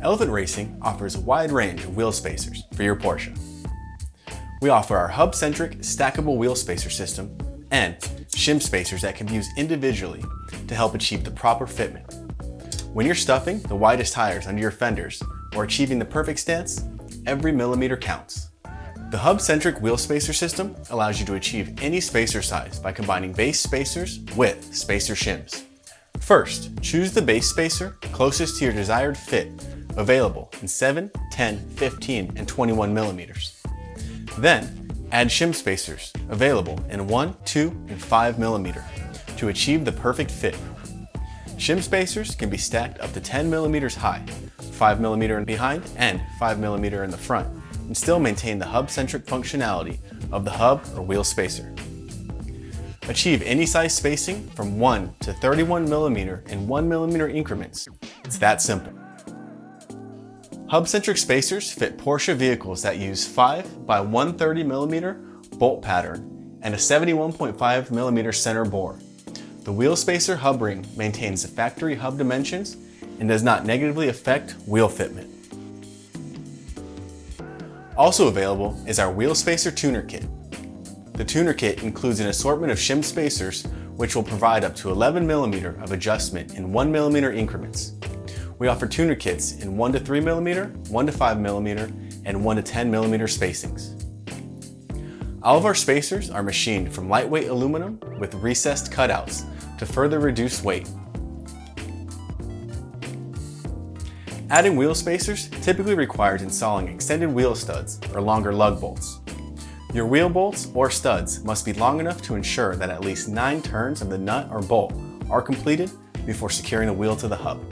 Elephant Racing offers a wide range of wheel spacers for your Porsche. We offer our Hub Centric Stackable Wheel Spacer system and Shim Spacers that can be used individually to help achieve the proper fitment. When you're stuffing the widest tires under your fenders or achieving the perfect stance, every millimeter counts. The Hub Centric Wheel Spacer system allows you to achieve any spacer size by combining base spacers with spacer shims. First, choose the base spacer closest to your desired fit, available in 7, 10, 15, and 21 millimeters. Then, add shim spacers, available in 1, 2, and 5 millimeter, to achieve the perfect fit. Shim spacers can be stacked up to 10 millimeters high, 5 millimeter behind, and 5 millimeter in the front, and still maintain the hub-centric functionality of the hub or wheel spacer. Achieve any size spacing from 1 to 31 millimeter in 1 millimeter increments. It's that simple. Hub-centric spacers fit Porsche vehicles that use 5 by 130 millimeter bolt pattern and a 71.5 millimeter center bore. The wheel spacer hub ring maintains the factory hub dimensions and does not negatively affect wheel fitment. Also available is our wheel spacer tuner kit. The tuner kit includes an assortment of shim spacers which will provide up to 11 millimeter of adjustment in 1 millimeter increments. We offer tuner kits in 1 to 3 millimeter, 1 to 5 millimeter, and 1 to 10 millimeter spacings. All of our spacers are machined from lightweight aluminum with recessed cutouts to further reduce weight. Adding wheel spacers typically requires installing extended wheel studs or longer lug bolts. Your wheel bolts or studs must be long enough to ensure that at least 9 turns of the nut or bolt are completed before securing the wheel to the hub.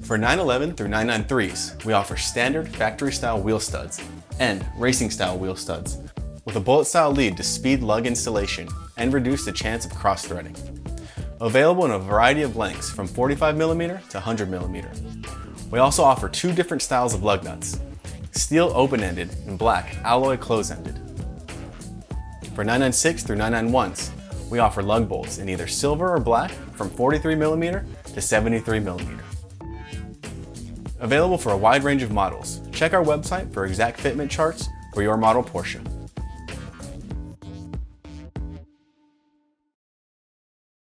For 911 through 993s, we offer standard factory-style wheel studs and racing-style wheel studs with a bullet-style lead to speed lug installation and reduce the chance of cross-threading. Available in a variety of lengths from 45 millimeter to 100 millimeter. We also offer 2 different styles of lug nuts, steel open-ended and black alloy close-ended. For 996 through 991s, we offer lug bolts in either silver or black from 43 millimeter to 73 millimeter. Available for a wide range of models. Check our website for exact fitment charts for your model Porsche.